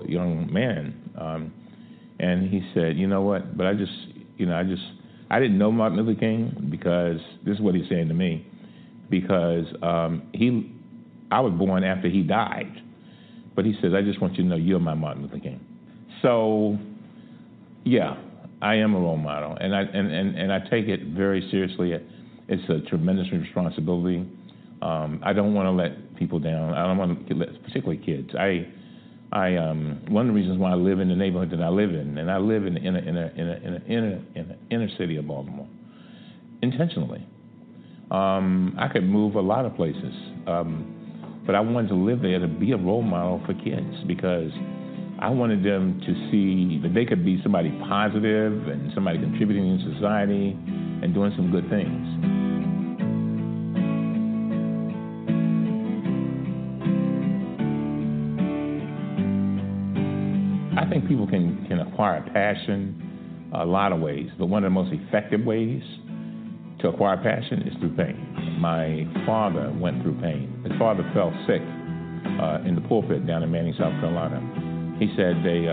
young man, and he said, you know what? But I didn't know Martin Luther King because this is what he's saying to me, because I was born after he died, but he says, I just want you to know you're my Martin Luther King. So, yeah, I am a role model, and I take it very seriously. It's a tremendous responsibility. I don't want to let people down. I don't want to let, particularly kids. One of the reasons why I live in the neighborhood that I live in, and I live in the inner city of Baltimore, intentionally. I could move a lot of places, but I wanted to live there to be a role model for kids, because I wanted them to see that they could be somebody positive and somebody contributing in society and doing some good things. I think people can acquire passion a lot of ways, but one of the most effective ways to acquire passion is through pain. My father went through pain. His father fell sick in the pulpit down in Manning, South Carolina. He said they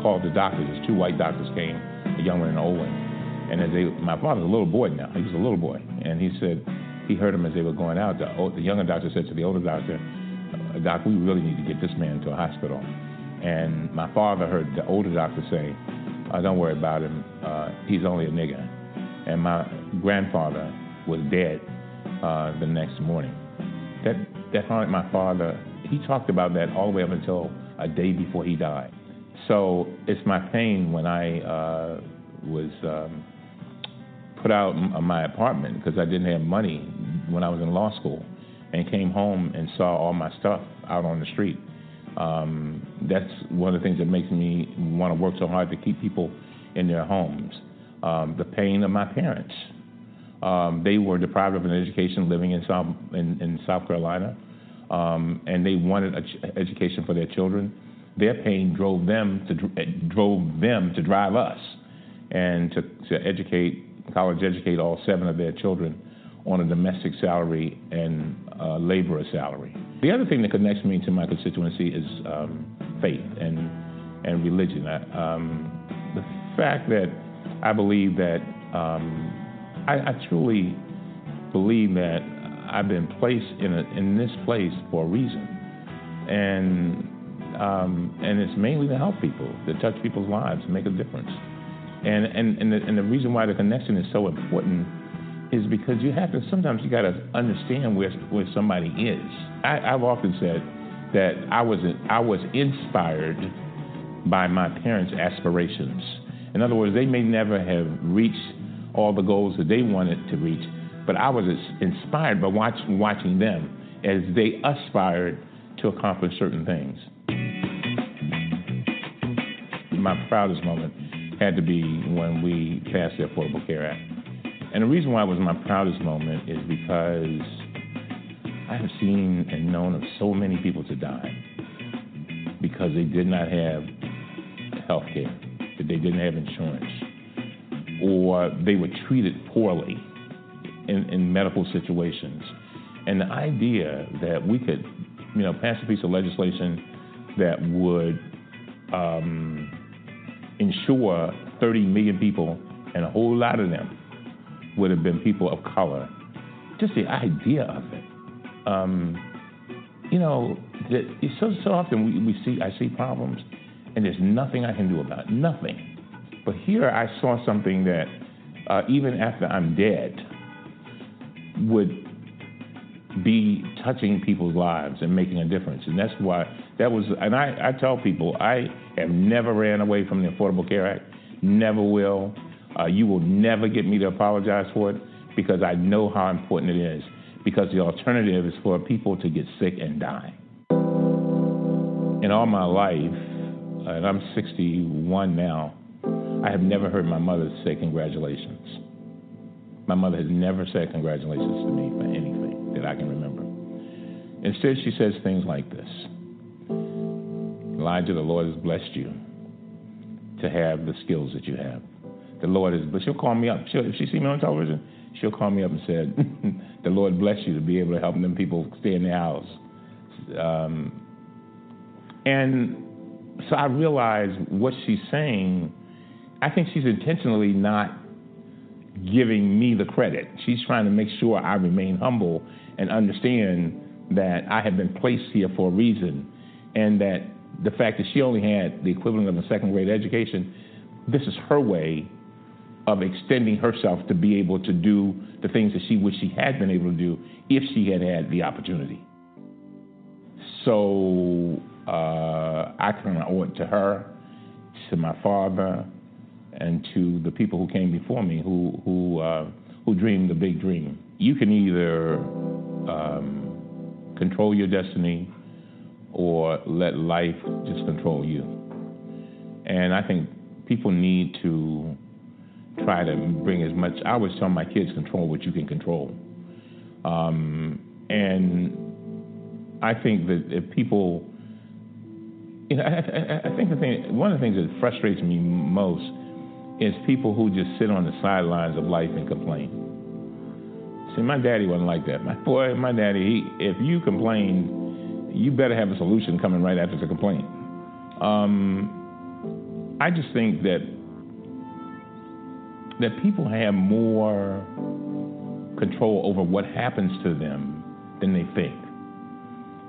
called the doctors. There's two white doctors came, a young one and an old one. And my father's a little boy now. He was a little boy. And he said he heard them as they were going out. The younger doctor said to the older doctor, Doc, we really need to get this man to a hospital. And my father heard the older doctor say, don't worry about him. He's only a nigger. And my grandfather was dead the next morning. That haunted my father. He talked about that all the way up until a day before he died. So it's my pain when I was put out of my apartment because I didn't have money when I was in law school, and came home and saw all my stuff out on the street. That's one of the things that makes me want to work so hard to keep people in their homes. The pain of my parents. They were deprived of an education living in South Carolina, and they wanted an education for their children. Their pain drove them to drive us and to college educate all 7 of their children on a domestic salary and laborer salary. The other thing that connects me to my constituency is faith and religion. The fact that I believe that I truly believe that I've been placed in this place for a reason, and it's mainly to help people, to touch people's lives, make a difference. And the reason why the connection is so important is because sometimes you got to understand where somebody is. I've often said that I was inspired by my parents' aspirations. In other words, they may never have reached all the goals that they wanted to reach, but I was inspired by watching them as they aspired to accomplish certain things. My proudest moment had to be when we passed the Affordable Care Act. And the reason why it was my proudest moment is because I have seen and known of so many people to die because they did not have health care, that they didn't have insurance, or they were treated poorly in medical situations. And the idea that we could, pass a piece of legislation that would ensure 30 million people, and a whole lot of them would have been people of color. Just the idea of it. So often I see problems, and there's nothing I can do about it, nothing. But here I saw something that even after I'm dead would be touching people's lives and making a difference. And that's why and I tell people, I have never ran away from the Affordable Care Act, never will. You will never get me to apologize for it, because I know how important it is, because the alternative is for people to get sick and die. In all my life, and I'm 61 now, I have never heard my mother say congratulations. My mother has never said congratulations to me for anything that I can remember. Instead, she says things like this: Elijah, the Lord has blessed you to have the skills that you have. The Lord is, but she'll call me up. If she sees me on television, she'll call me up and say, the Lord bless you to be able to help them people stay in their house. And So I realize what she's saying, I think she's intentionally not giving me the credit. She's trying to make sure I remain humble and understand that I have been placed here for a reason, and that the fact that she only had the equivalent of a second grade education, this is her way of extending herself to be able to do the things that she wished she had been able to do if she had had the opportunity. So I kind of owe it to her, to my father, and to the people who came before me who dreamed the big dream. You can either control your destiny or let life just control you. And I think people need to try to bring as much. I always tell my kids, control what you can control. And I think that if people, you know, I think one of the things that frustrates me most is people who just sit on the sidelines of life and complain. See, my daddy wasn't like that. My daddy, if you complain, you better have a solution coming right after the complaint. I just think that people have more control over what happens to them than they think.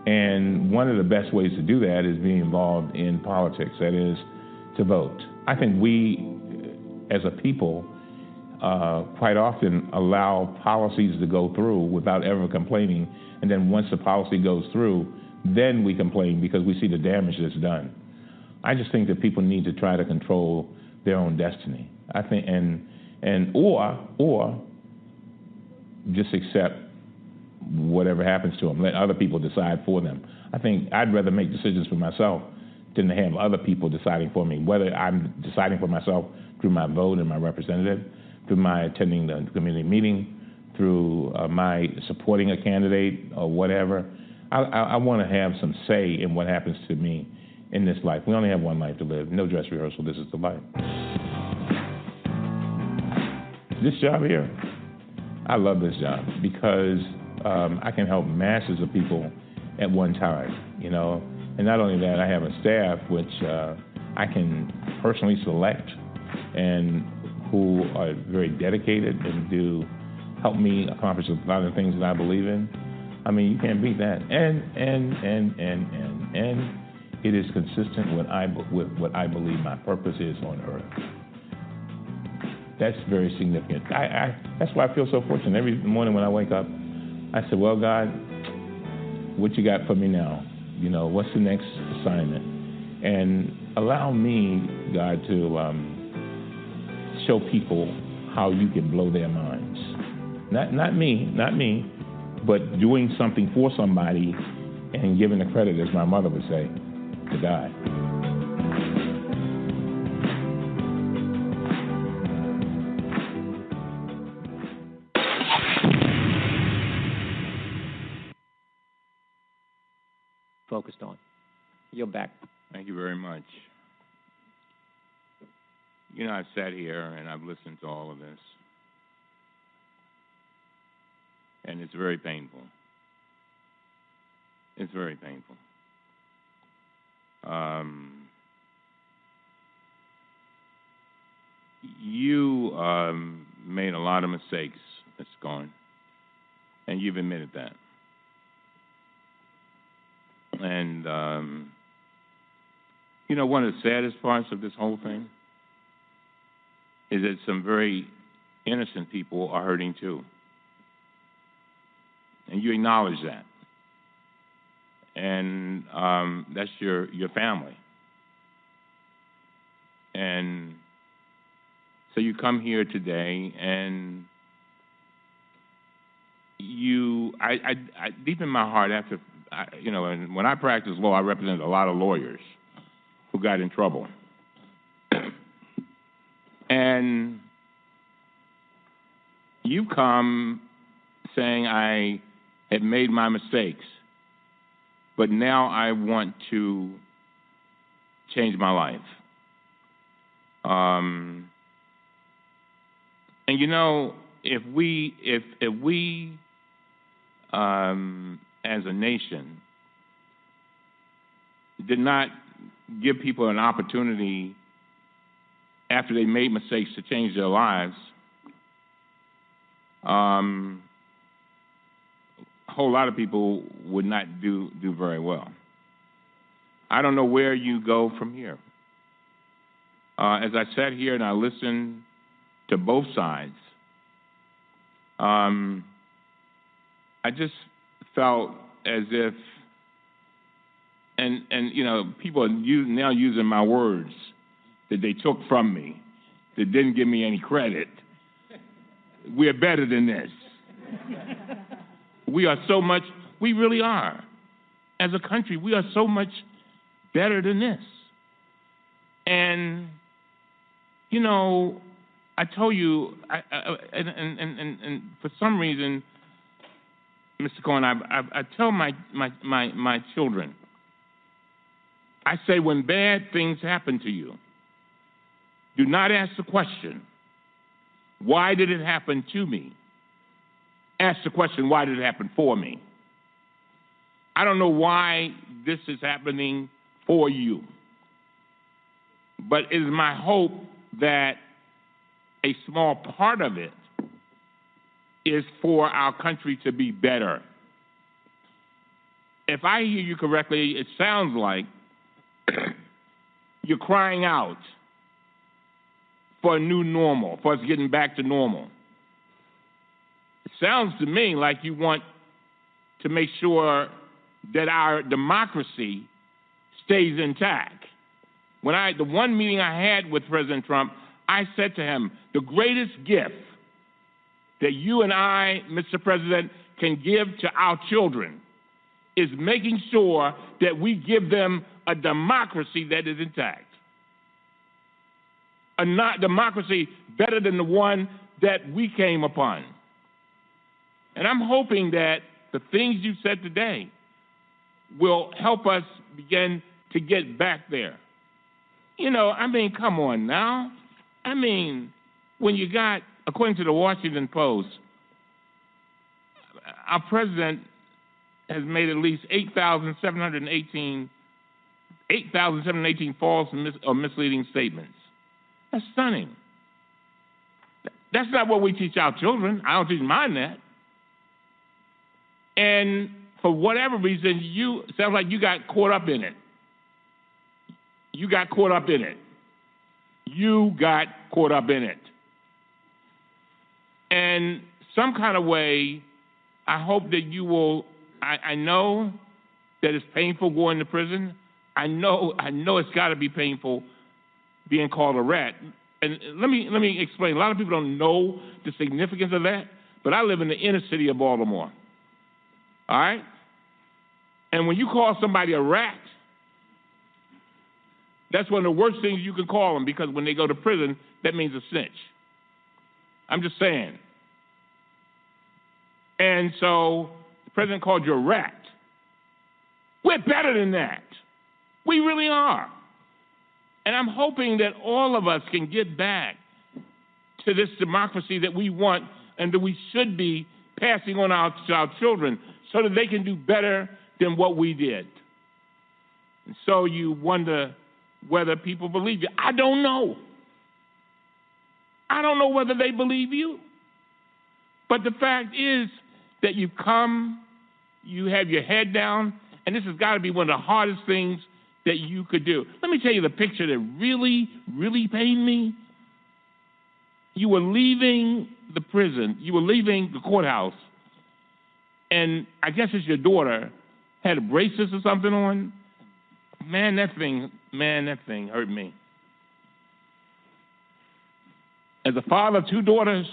And one of the best ways to do that is being involved in politics, that is, to vote. I think we, as a people, quite often allow policies to go through without ever complaining, and then once the policy goes through, then we complain because we see the damage that's done. I just think that people need to try to control their own destiny. I think, or just accept whatever happens to them. Let other people decide for them. I think I'd rather make decisions for myself than to have other people deciding for me, whether I'm deciding for myself through my vote and my representative, through my attending the community meeting, through my supporting a candidate or whatever. I want to have some say in what happens to me in this life. We only have one life to live. No dress rehearsal. This is the life. This job here, I love this job because I can help masses of people at one time, you know. And not only that, I have a staff which I can personally select and who are very dedicated and do help me accomplish a lot of the things that I believe in. I mean, you can't beat that. And it is consistent with what I believe my purpose is on earth. That's very significant. That's why I feel so fortunate. Every morning when I wake up, I say, well, God, what you got for me now? You know, what's the next assignment? And allow me, God, to show people how you can blow their minds. Not me, but doing something for somebody and giving the credit, as my mother would say, to God. Focused on. You're back. Thank you very much. You know, I've sat here and I've listened to all of this, and it's very painful. It's very painful. You made a lot of mistakes, Mr. Cohen, and you've admitted that. And, you know, one of the saddest parts of this whole thing is that some very innocent people are hurting too. And you acknowledge that. And that's your family. And so you come here today and I deep in my heart, and when I practiced law, I represented a lot of lawyers who got in trouble. And you come saying, I had made my mistakes, but now I want to change my life. And you know, if we as a nation did not give people an opportunity after they made mistakes to change their lives, a whole lot of people would not do very well. I don't know where you go from here. As I sat here and I listened to both sides, I just felt as if, and you know, people are now using my words that they took from me, that didn't give me any credit. We're better than this. We are so much, we really are. As a country, we are so much better than this. And, you know, I told you, and for some reason, Mr. Cohen, I tell my children, I say, when bad things happen to you, do not ask the question, why did it happen to me? Ask the question, why did it happen for me? I don't know why this is happening for you, but it is my hope that a small part of it is for our country to be better. If I hear you correctly, it sounds like you're crying out for a new normal, for us getting back to normal. It sounds to me like you want to make sure that our democracy stays intact. The one meeting I had with President Trump, I said to him, the greatest gift that you and I, Mr. President, can give to our children is making sure that we give them a democracy that is intact. A democracy better than the one that we came upon. And I'm hoping that the things you said today will help us begin to get back there. You know, I mean, come on now. I mean, when you got, according to the Washington Post, our president has made at least 8,718 false or misleading statements. That's stunning. That's not what we teach our children. I don't teach mine that. And for whatever reason, sounds like you got caught up in it. You got caught up in it. You got caught up in it. And some kind of way, I hope that you will, I know that it's painful going to prison. I know it's got to be painful being called a rat. And let me explain. A lot of people don't know the significance of that, but I live in the inner city of Baltimore. All right? And when you call somebody a rat, that's one of the worst things you can call them, because when they go to prison, that means a snitch. I'm just saying. And so the president called you a rat. We're better than that. We really are. And I'm hoping that all of us can get back to this democracy that we want and that we should be passing on to our children so that they can do better than what we did. And so you wonder whether people believe you. I don't know. I don't know whether they believe you. But the fact is that you've come, you have your head down, and this has got to be one of the hardest things that you could do. Let me tell you the picture that really, really pained me. You were leaving the prison, you were leaving the courthouse, and I guess it's your daughter had a braces or something on. Man, that thing hurt me. As a father of two daughters,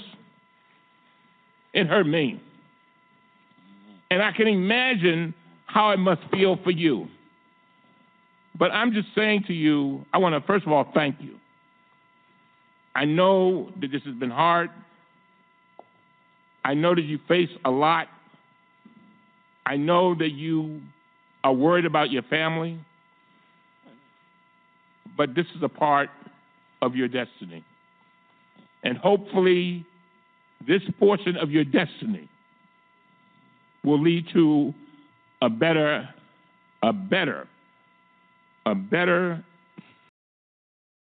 it hurt me. And I can imagine how it must feel for you. But I'm just saying to you, I want to first of all thank you. I know that this has been hard. I know that you face a lot. I know that you are worried about your family. But this is a part of your destiny. And hopefully, this portion of your destiny will lead to a better